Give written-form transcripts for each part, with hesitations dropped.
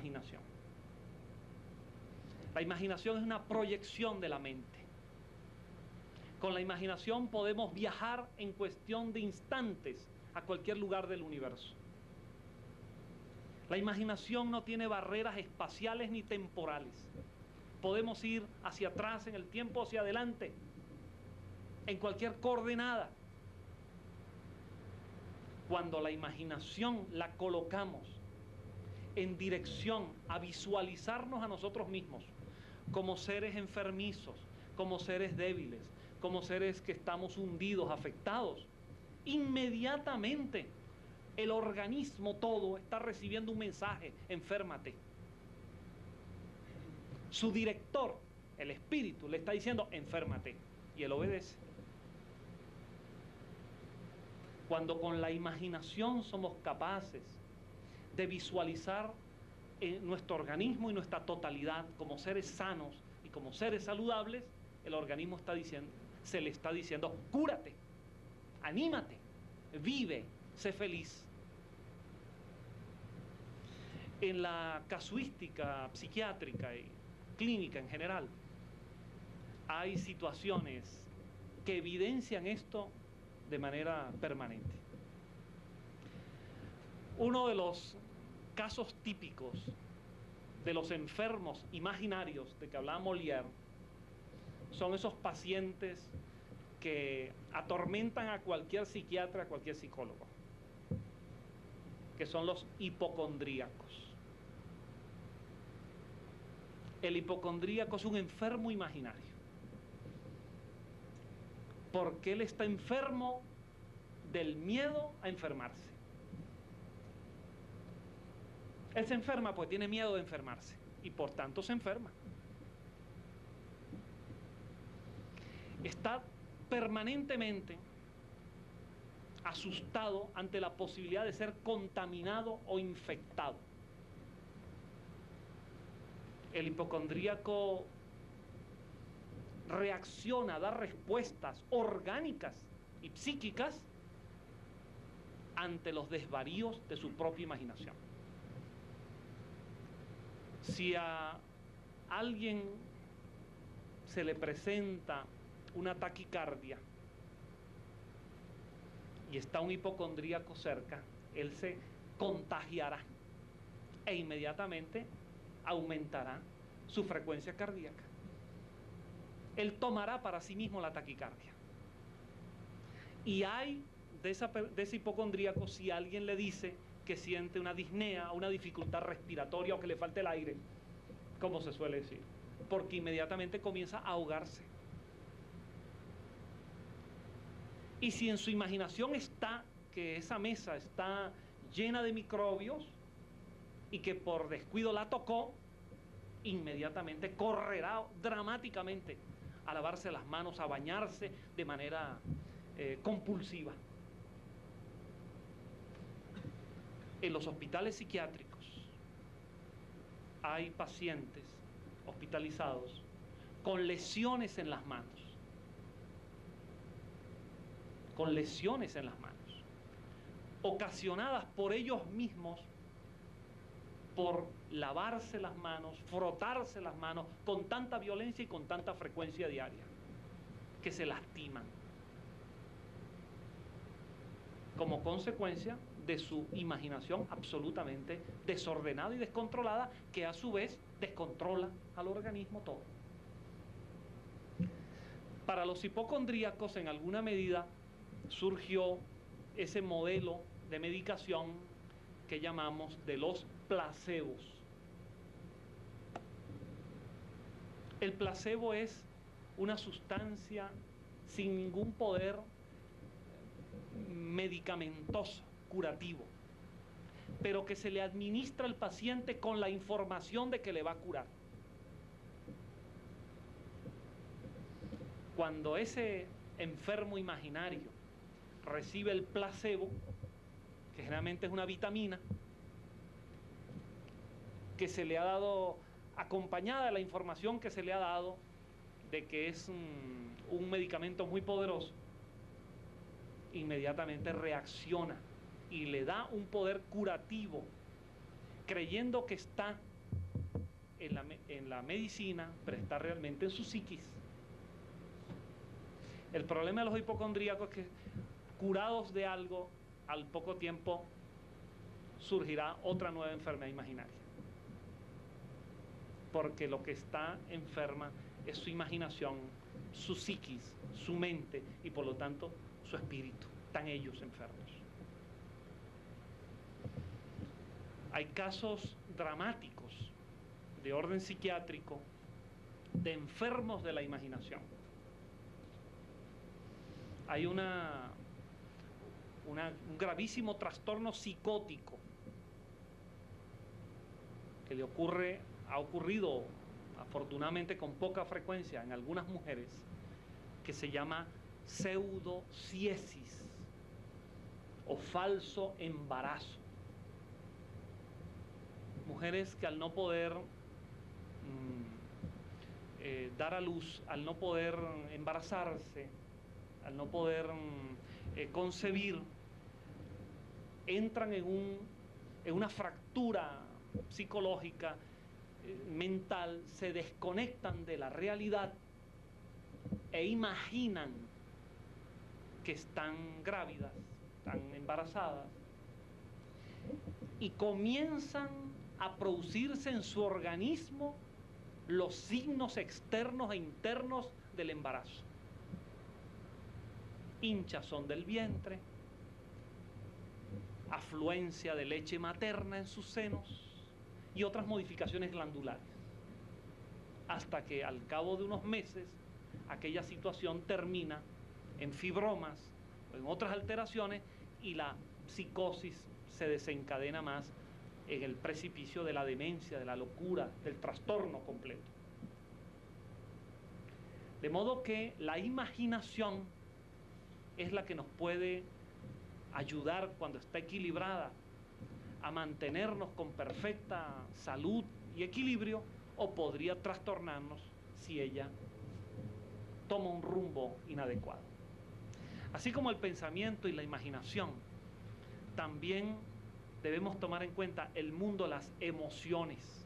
imaginación. La imaginación es una proyección de la mente. Con la imaginación podemos viajar en cuestión de instantes a cualquier lugar del universo. La imaginación no tiene barreras espaciales ni temporales. Podemos ir hacia atrás en el tiempo, hacia adelante, en cualquier coordenada. Cuando la imaginación la colocamos en dirección a visualizarnos a nosotros mismos como seres enfermizos, como seres débiles, como seres que estamos hundidos, afectados, inmediatamente el organismo todo está recibiendo un mensaje: enférmate. Su director, el espíritu, le está diciendo: enférmate, y él obedece. Cuando con la imaginación somos capaces de visualizar nuestro organismo y nuestra totalidad como seres sanos y como seres saludables, el organismo se le está diciendo: cúrate, anímate, vive, sé feliz. En la casuística psiquiátrica y clínica en general, hay situaciones que evidencian esto de manera permanente. Uno de los casos típicos de los enfermos imaginarios de que hablaba Molière son esos pacientes que atormentan a cualquier psiquiatra, a cualquier psicólogo, que son los hipocondríacos. El hipocondríaco es un enfermo imaginario, porque él está enfermo del miedo a enfermarse. Él se enferma porque tiene miedo de enfermarse y por tanto se enferma. Está permanentemente asustado ante la posibilidad de ser contaminado o infectado. El hipocondríaco reacciona, da respuestas orgánicas y psíquicas ante los desvaríos de su propia imaginación. Si a alguien se le presenta una taquicardia y está un hipocondríaco cerca, él se contagiará e inmediatamente aumentará su frecuencia cardíaca. Él tomará para sí mismo la taquicardia. Y hay de ese hipocondríaco, si alguien le dice que siente una disnea, una dificultad respiratoria o que le falte el aire, como se suele decir, porque inmediatamente comienza a ahogarse. Y si en su imaginación está que esa mesa está llena de microbios y que por descuido la tocó, inmediatamente correrá dramáticamente a lavarse las manos, a bañarse de manera compulsiva. En los hospitales psiquiátricos hay pacientes hospitalizados con lesiones en las manos, ocasionadas por ellos mismos por lavarse las manos, frotarse las manos con tanta violencia y con tanta frecuencia diaria, que se lastiman como consecuencia de su imaginación absolutamente desordenada y descontrolada, que a su vez descontrola al organismo todo. Para los hipocondríacos, en alguna medida, surgió ese modelo de medicación que llamamos de los placebos. El placebo es una sustancia sin ningún poder medicamentoso, curativo, pero que se le administra al paciente con la información de que le va a curar. Cuando ese enfermo imaginario recibe el placebo, que generalmente es una vitamina, que se le ha dado, acompañada de la información que se le ha dado de que es un medicamento muy poderoso, inmediatamente reacciona y le da un poder curativo, creyendo que está en la medicina, pero está realmente en su psiquis. El problema de los hipocondríacos es que, curados de algo, al poco tiempo surgirá otra nueva enfermedad imaginaria. Porque lo que está enferma es su imaginación, su psiquis, su mente y por lo tanto su espíritu. Están ellos enfermos. Hay casos dramáticos de orden psiquiátrico de enfermos de la imaginación. Hay un gravísimo trastorno psicótico que ha ocurrido afortunadamente con poca frecuencia en algunas mujeres, que se llama pseudociesis o falso embarazo. Mujeres que al no poder dar a luz, al no poder embarazarse, al no poder concebir, entran en una fractura psicológica, mental, se desconectan de la realidad e imaginan que están grávidas, están embarazadas, y comienzan a producirse en su organismo los signos externos e internos del embarazo. Hinchazón del vientre, afluencia de leche materna en sus senos y otras modificaciones glandulares, hasta que al cabo de unos meses aquella situación termina en fibromas o en otras alteraciones y la psicosis se desencadena más en el precipicio de la demencia, de la locura, del trastorno completo. De modo que la imaginación es la que nos puede ayudar, cuando está equilibrada, a mantenernos con perfecta salud y equilibrio, o podría trastornarnos si ella toma un rumbo inadecuado. Así como el pensamiento y la imaginación, también debemos tomar en cuenta el mundo de las emociones.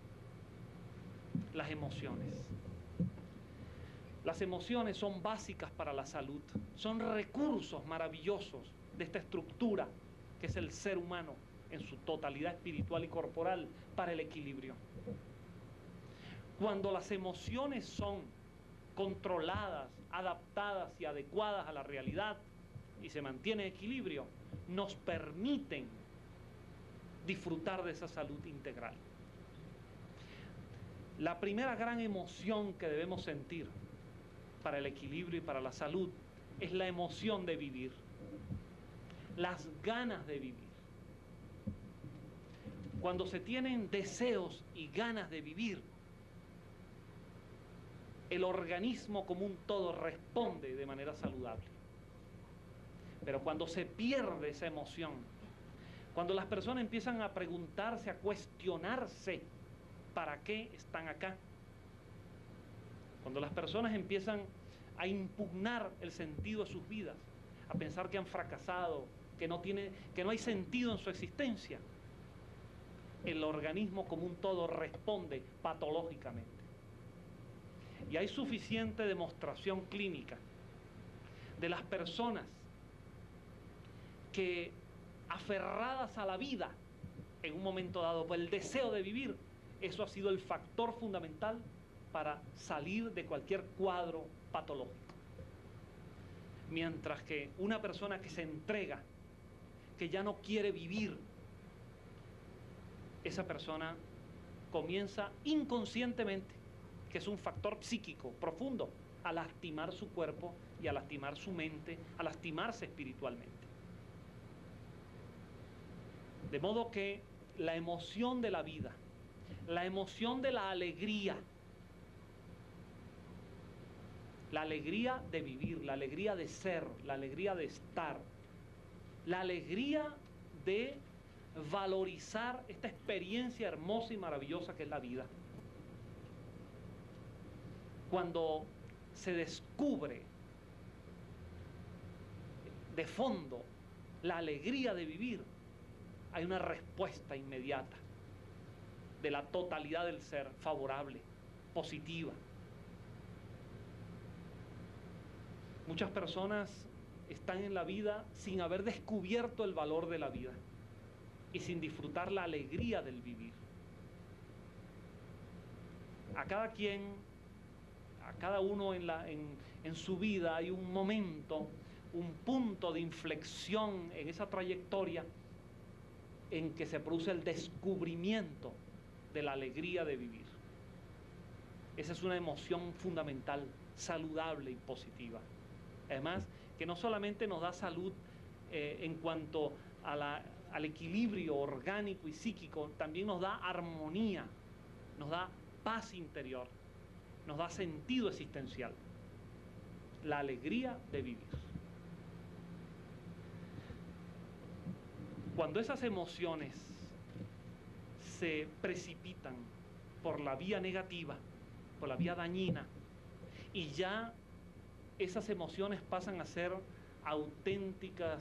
Las emociones. Las emociones son básicas para la salud, son recursos maravillosos de esta estructura que es el ser humano en su totalidad espiritual y corporal para el equilibrio. Cuando las emociones son controladas, adaptadas y adecuadas a la realidad y se mantiene equilibrio, nos permiten disfrutar de esa salud integral. La primera gran emoción que debemos sentir para el equilibrio y para la salud es la emoción de vivir, las ganas de vivir. Cuando se tienen deseos y ganas de vivir, el organismo como un todo responde de manera saludable. Pero cuando se pierde esa emoción, cuando las personas empiezan a preguntarse, a cuestionarse, ¿para qué están acá? Cuando las personas empiezan a impugnar el sentido de sus vidas, a pensar que han fracasado, que no hay sentido en su existencia, el organismo como un todo responde patológicamente. Y hay suficiente demostración clínica de las personas que, aferradas a la vida en un momento dado por el deseo de vivir, eso ha sido el factor fundamental para salir de cualquier cuadro patológico. Mientras que una persona que se entrega, que ya no quiere vivir, esa persona comienza inconscientemente, que es un factor psíquico profundo, a lastimar su cuerpo y a lastimar su mente, a lastimarse espiritualmente. De modo que la emoción de la vida, la emoción de la alegría de vivir, la alegría de ser, la alegría de estar, la alegría de valorizar esta experiencia hermosa y maravillosa que es la vida. Cuando se descubre de fondo la alegría de vivir, hay una respuesta inmediata. de la totalidad del ser, favorable, positiva. Muchas personas están en la vida sin haber descubierto el valor de la vida y sin disfrutar la alegría del vivir. A cada quien, a cada uno en su vida hay un momento, un punto de inflexión en esa trayectoria en que se produce el descubrimiento de la alegría de vivir. Esa es una emoción fundamental, saludable y positiva. Además, que no solamente nos da salud en cuanto al equilibrio orgánico y psíquico, también nos da armonía, nos da paz interior, nos da sentido existencial. La alegría de vivir. Cuando esas emociones se precipitan por la vía negativa, por la vía dañina, y ya esas emociones pasan a ser auténticos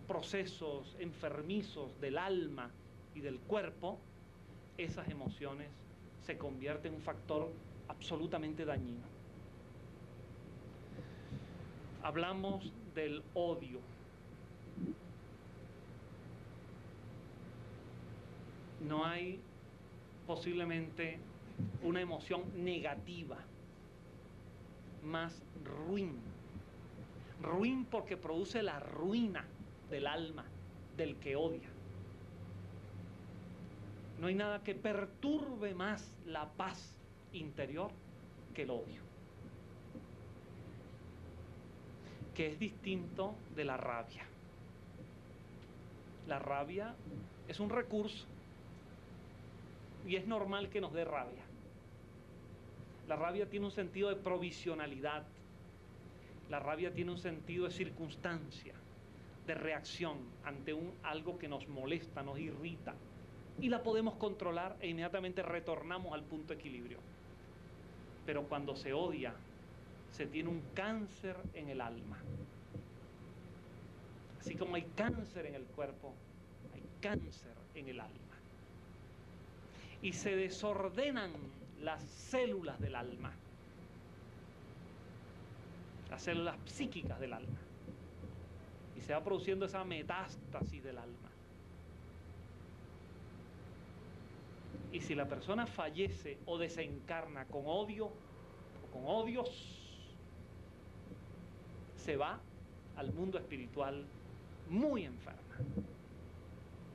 procesos enfermizos del alma y del cuerpo, esas emociones se convierten en un factor absolutamente dañino. Hablamos del odio. No hay posiblemente una emoción negativa más ruin. Ruin porque produce la ruina del alma del que odia. No hay nada que perturbe más la paz interior que el odio, que es distinto de la rabia. La rabia es un recurso y es normal que nos dé rabia. La rabia tiene un sentido de provisionalidad. La rabia tiene un sentido de circunstancia, de reacción ante algo que nos molesta, nos irrita. Y la podemos controlar e inmediatamente retornamos al punto de equilibrio. Pero cuando se odia, se tiene un cáncer en el alma. Así como hay cáncer en el cuerpo, hay cáncer en el alma. Y se desordenan las células del alma, las células psíquicas del alma, y se va produciendo esa metástasis del alma. Y si la persona fallece o desencarna con odio o con odios, se va al mundo espiritual muy enferma.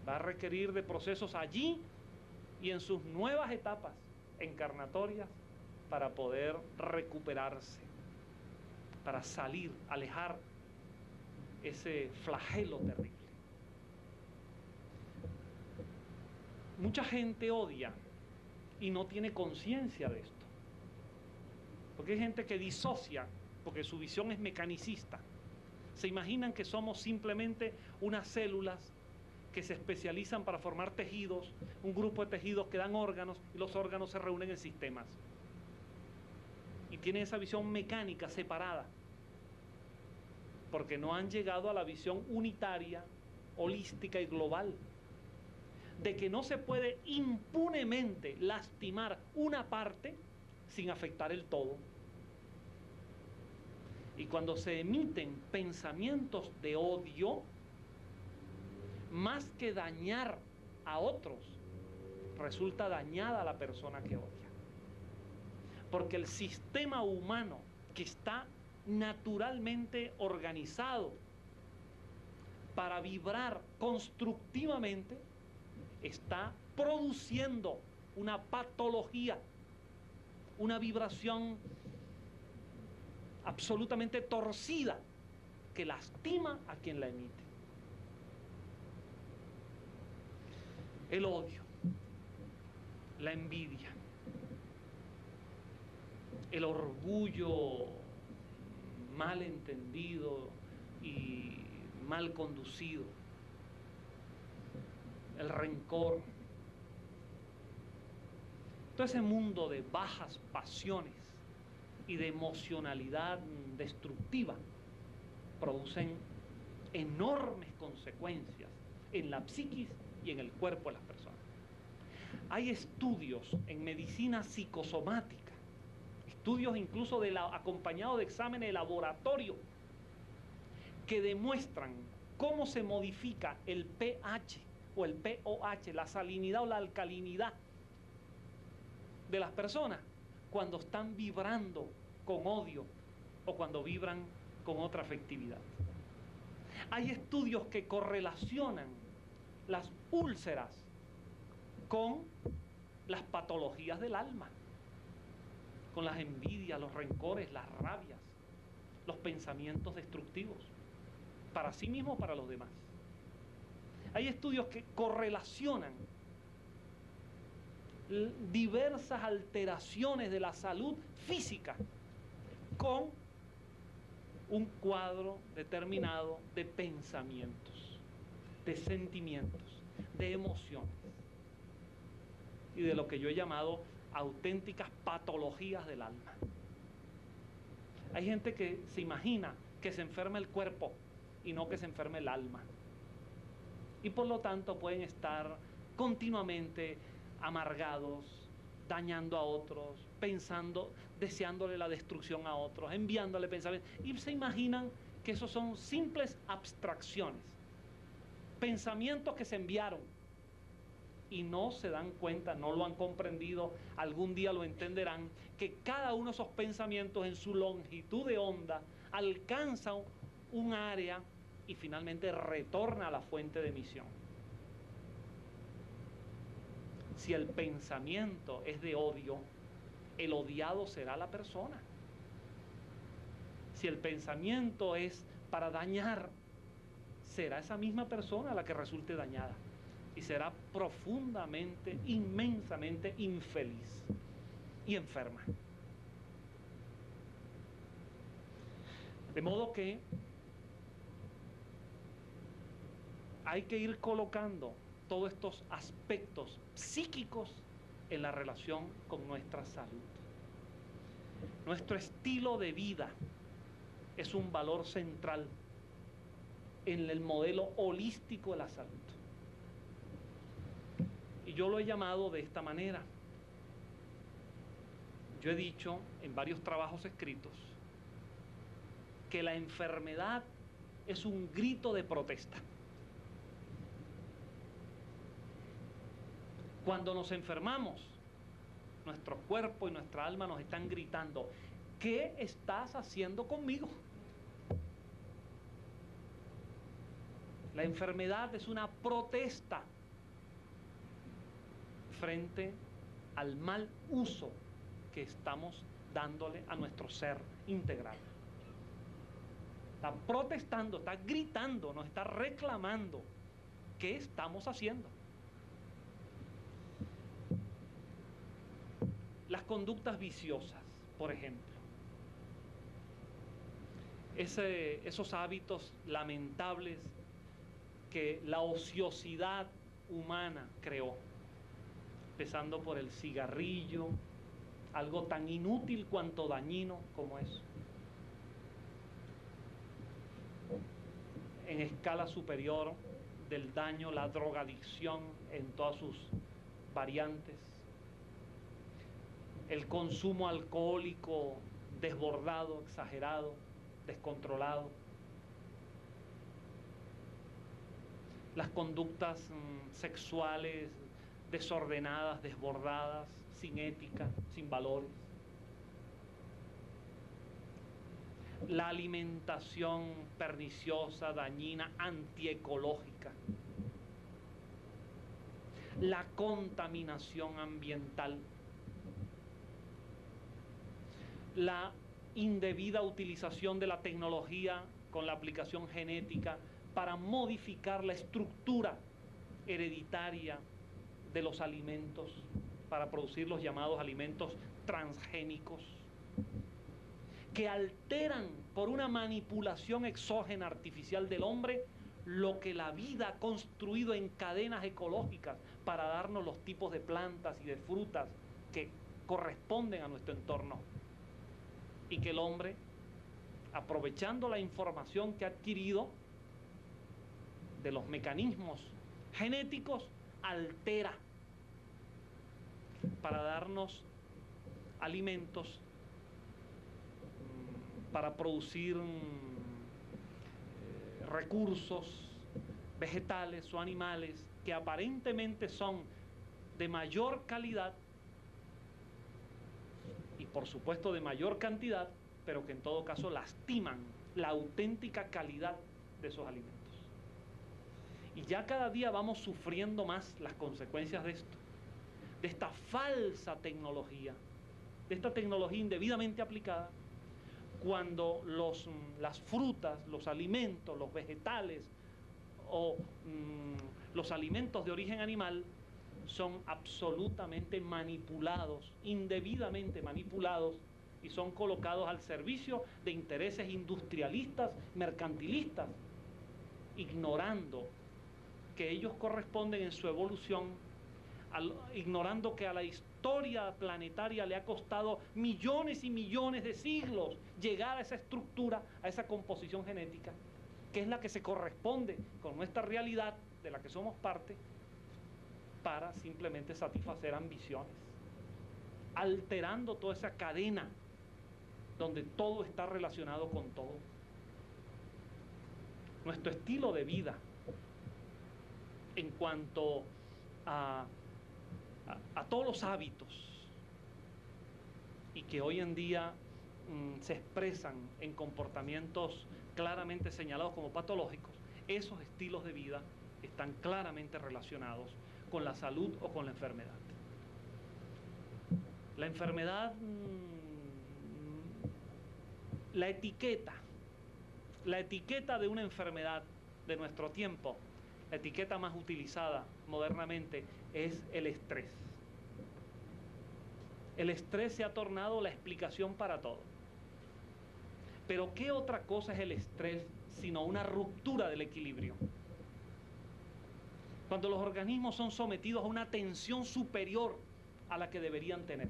Va a requerir de procesos allí y en sus nuevas etapas encarnatorias para poder recuperarse, para salir, alejar ese flagelo terrible. Mucha gente odia y no tiene conciencia de esto, porque hay gente que disocia porque su visión es mecanicista. Se imaginan que somos simplemente unas células que se especializan para formar tejidos, un grupo de tejidos que dan órganos y los órganos se reúnen en sistemas. Y tienen esa visión mecánica separada, porque no han llegado a la visión unitaria, holística y global, de que no se puede impunemente lastimar una parte sin afectar el todo. Y cuando se emiten pensamientos de odio, más que dañar a otros, resulta dañada a la persona que odia. Porque el sistema humano, que está naturalmente organizado para vibrar constructivamente, está produciendo una patología, una vibración absolutamente torcida que lastima a quien la emite. El odio, la envidia, el orgullo mal entendido y mal conducido, el rencor, todo ese mundo de bajas pasiones y de emocionalidad destructiva producen enormes consecuencias en la psiquis y en el cuerpo de las personas. Hay estudios en medicina psicosomática, estudios incluso acompañados de exámenes de laboratorio, que demuestran cómo se modifica el pH o el pOH, la salinidad o la alcalinidad de las personas cuando están vibrando con odio o cuando vibran con otra afectividad. Hay estudios que correlacionan las úlceras con las patologías del alma, con las envidias, los rencores, las rabias, los pensamientos destructivos, para sí mismo o para los demás. Hay estudios que correlacionan diversas alteraciones de la salud física con un cuadro determinado de pensamientos, de sentimientos, de emociones y de lo que yo he llamado auténticas patologías del alma. Hay gente que se imagina que se enferma el cuerpo y no que se enferme el alma, y por lo tanto pueden estar continuamente amargados, dañando a otros, pensando, deseándole la destrucción a otros, enviándole pensamientos, y se imaginan que esos son simples abstracciones, pensamientos que se enviaron, y no se dan cuenta, no lo han comprendido, algún día lo entenderán, que cada uno de esos pensamientos en su longitud de onda alcanza un área y finalmente retorna a la fuente de emisión. Si el pensamiento es de odio, el odiado será la persona. Si el pensamiento es para dañar, será esa misma persona la que resulte dañada y será profundamente, inmensamente infeliz y enferma. De modo que hay que ir colocando todos estos aspectos psíquicos en la relación con nuestra salud. Nuestro estilo de vida es un valor central en el modelo holístico de la salud. Y yo lo he llamado de esta manera. Yo he dicho en varios trabajos escritos que la enfermedad es un grito de protesta. Cuando nos enfermamos, nuestro cuerpo y nuestra alma nos están gritando: ¿qué estás haciendo conmigo? La enfermedad es una protesta frente al mal uso que estamos dándole a nuestro ser integral. Está protestando, está gritando, nos está reclamando. ¿Qué estamos haciendo? Las conductas viciosas, por ejemplo. Esos hábitos lamentables que la ociosidad humana creó, empezando por el cigarrillo, algo tan inútil cuanto dañino como eso. En escala superior del daño, la drogadicción en todas sus variantes, el consumo alcohólico desbordado, exagerado, descontrolado, las conductas sexuales desordenadas, desbordadas, sin ética, sin valores, la alimentación perniciosa, dañina, antiecológica, la contaminación ambiental, la indebida utilización de la tecnología con la aplicación genética para modificar la estructura hereditaria de los alimentos para producir los llamados alimentos transgénicos, que alteran por una manipulación exógena artificial del hombre lo que la vida ha construido en cadenas ecológicas para darnos los tipos de plantas y de frutas que corresponden a nuestro entorno, y que el hombre, aprovechando la información que ha adquirido de los mecanismos genéticos, altera para darnos alimentos, para producir recursos vegetales o animales que aparentemente son de mayor calidad y por supuesto de mayor cantidad, pero que en todo caso lastiman la auténtica calidad de esos alimentos. Y ya cada día vamos sufriendo más las consecuencias de esto, de esta falsa tecnología, de esta tecnología indebidamente aplicada, cuando las frutas, los alimentos, los vegetales o los alimentos de origen animal son absolutamente manipulados, indebidamente manipulados, y son colocados al servicio de intereses industrialistas, mercantilistas, ignorando que ellos corresponden en su evolución, ignorando que a la historia planetaria le ha costado millones y millones de siglos llegar a esa estructura, a esa composición genética, que es la que se corresponde con nuestra realidad, de la que somos parte, para simplemente satisfacer ambiciones, alterando toda esa cadena donde todo está relacionado con todo. Nuestro estilo de vida en cuanto a todos los hábitos, y que hoy en día se expresan en comportamientos claramente señalados como patológicos, esos estilos de vida están claramente relacionados con la salud o con la enfermedad. La enfermedad, la etiqueta de una enfermedad de nuestro tiempo, la etiqueta más utilizada modernamente es el estrés. El estrés se ha tornado la explicación para todo. Pero ¿qué otra cosa es el estrés sino una ruptura del equilibrio? Cuando los organismos son sometidos a una tensión superior a la que deberían tener.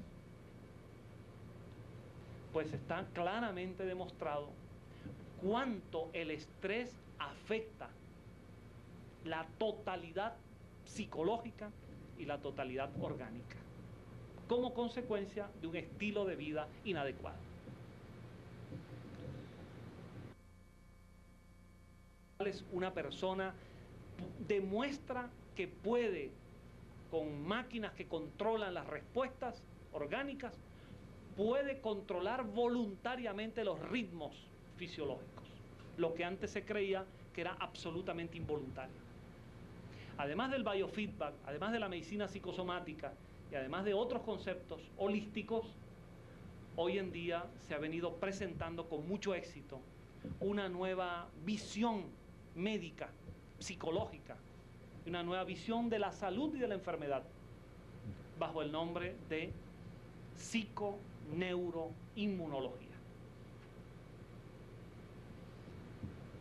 Pues está claramente demostrado cuánto el estrés afecta la totalidad psicológica y la totalidad orgánica, como consecuencia de un estilo de vida inadecuado. Una persona demuestra que puede, con máquinas que controlan las respuestas orgánicas, puede controlar voluntariamente los ritmos fisiológicos, lo que antes se creía que era absolutamente involuntario. Además del biofeedback, además de la medicina psicosomática y además de otros conceptos holísticos, hoy en día se ha venido presentando con mucho éxito una nueva visión médica, psicológica, una nueva visión de la salud y de la enfermedad, bajo el nombre de psiconeuroinmunología.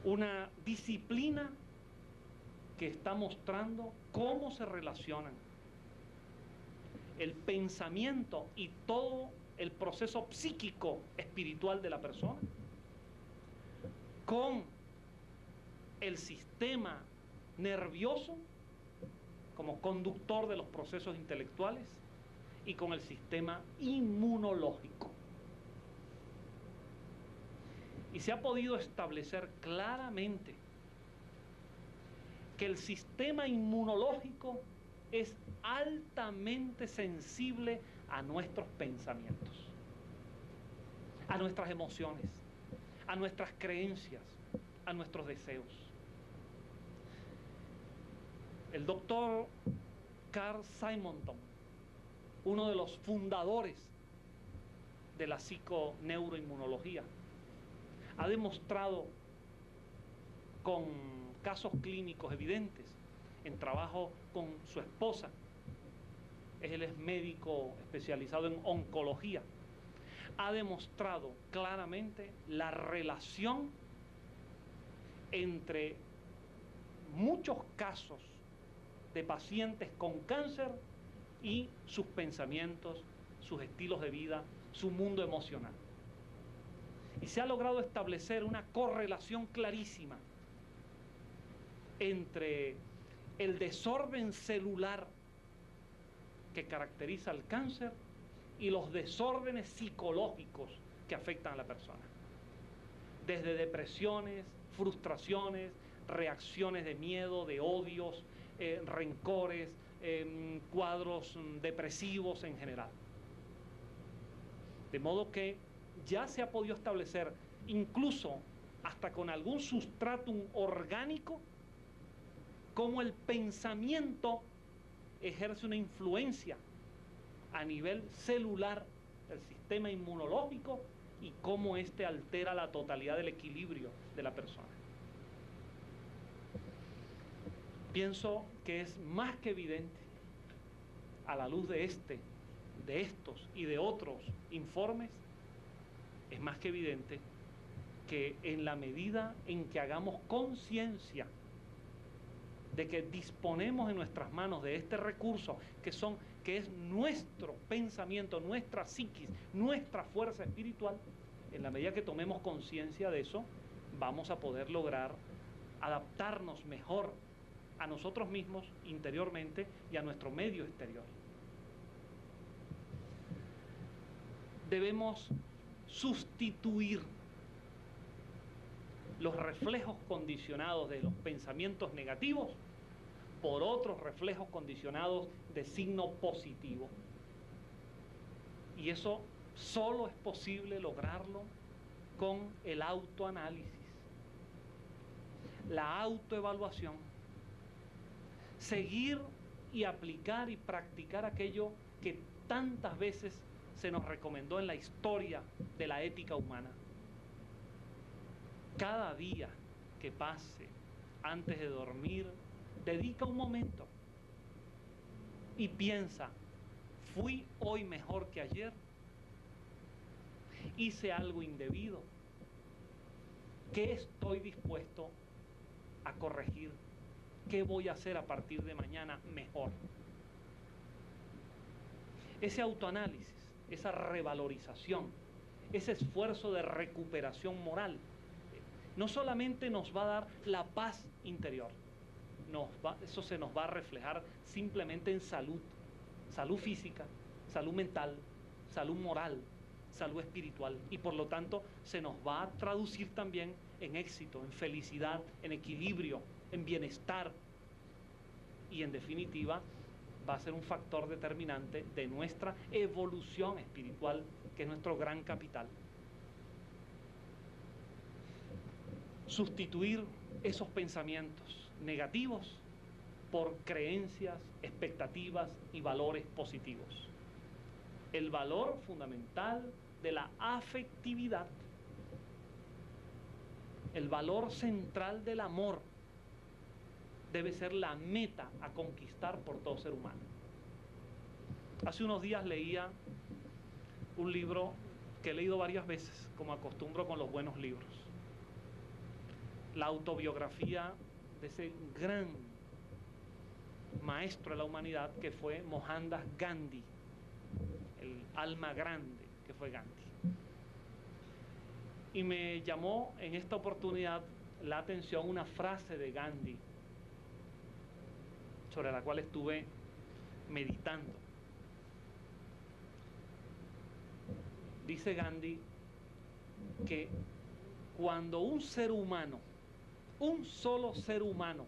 Una disciplina que está mostrando cómo se relacionan el pensamiento y todo el proceso psíquico espiritual de la persona con el sistema nervioso como conductor de los procesos intelectuales y con el sistema inmunológico. Y se ha podido establecer claramente que el sistema inmunológico es altamente sensible a nuestros pensamientos, a nuestras emociones, a nuestras creencias, a nuestros deseos. El doctor Carl Simonton, uno de los fundadores de la psiconeuroinmunología, ha demostrado con casos clínicos evidentes, en trabajo con su esposa, él es médico especializado en oncología, ha demostrado claramente la relación entre muchos casos de pacientes con cáncer y sus pensamientos, sus estilos de vida, su mundo emocional. Y se ha logrado establecer una correlación clarísima entre el desorden celular que caracteriza al cáncer y los desórdenes psicológicos que afectan a la persona. Desde depresiones, frustraciones, reacciones de miedo, de odios, rencores, cuadros depresivos en general. De modo que ya se ha podido establecer, incluso hasta con algún sustratum orgánico, cómo el pensamiento ejerce una influencia a nivel celular del sistema inmunológico y cómo éste altera la totalidad del equilibrio de la persona. Pienso que es más que evidente, a la luz de estos y de otros informes, es más que evidente que en la medida en que hagamos conciencia de que disponemos en nuestras manos de este recurso que es nuestro pensamiento, nuestra psiquis, nuestra fuerza espiritual, en la medida que tomemos conciencia de eso, vamos a poder lograr adaptarnos mejor a nosotros mismos interiormente y a nuestro medio exterior. Debemos sustituir los reflejos condicionados de los pensamientos negativos por otros reflejos condicionados de signo positivo. Y eso solo es posible lograrlo con el autoanálisis, la autoevaluación, seguir y aplicar y practicar aquello que tantas veces se nos recomendó en la historia de la ética humana. Cada día que pase antes de dormir, dedica un momento y piensa, ¿fui hoy mejor que ayer? ¿Hice algo indebido? ¿Qué estoy dispuesto a corregir? ¿Qué voy a hacer a partir de mañana mejor? Ese autoanálisis, esa revalorización, ese esfuerzo de recuperación moral, no solamente nos va a dar la paz interior, eso se nos va a reflejar simplemente en salud, salud física, salud mental, salud moral, salud espiritual, y por lo tanto se nos va a traducir también en éxito, en felicidad, en equilibrio, en bienestar, y en definitiva va a ser un factor determinante de nuestra evolución espiritual, que es nuestro gran capital. Sustituir esos pensamientos negativos por creencias, expectativas y valores positivos. El valor fundamental de la afectividad, el valor central del amor, debe ser la meta a conquistar por todo ser humano. Hace unos días leía un libro que he leído varias veces, como acostumbro con los buenos libros. La autobiografía de ese gran maestro de la humanidad que fue Mohandas Gandhi, el alma grande que fue Gandhi. Y me llamó en esta oportunidad la atención una frase de Gandhi, sobre la cual estuve meditando. Dice Gandhi que cuando un ser humano, un solo ser humano,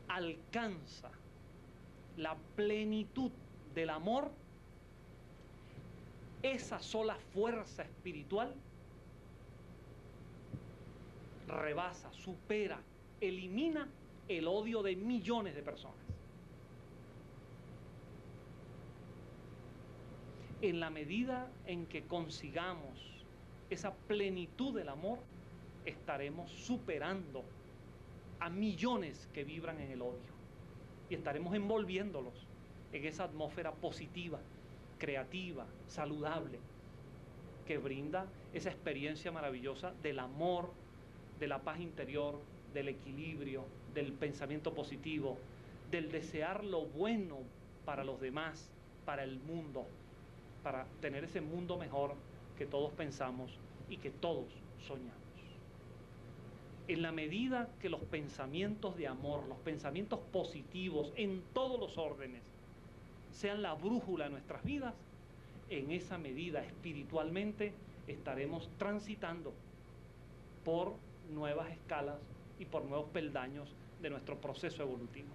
alcanza la plenitud del amor, esa sola fuerza espiritual rebasa, supera, elimina el odio de millones de personas. En la medida en que consigamos esa plenitud del amor, estaremos superando a millones que vibran en el odio y estaremos envolviéndolos en esa atmósfera positiva, creativa, saludable, que brinda esa experiencia maravillosa del amor, de la paz interior, del equilibrio, del pensamiento positivo, del desear lo bueno para los demás, para el mundo, para tener ese mundo mejor que todos pensamos y que todos soñamos. En la medida que los pensamientos de amor, los pensamientos positivos en todos los órdenes, sean la brújula de nuestras vidas, en esa medida espiritualmente estaremos transitando por nuevas escalas y por nuevos peldaños de nuestro proceso evolutivo.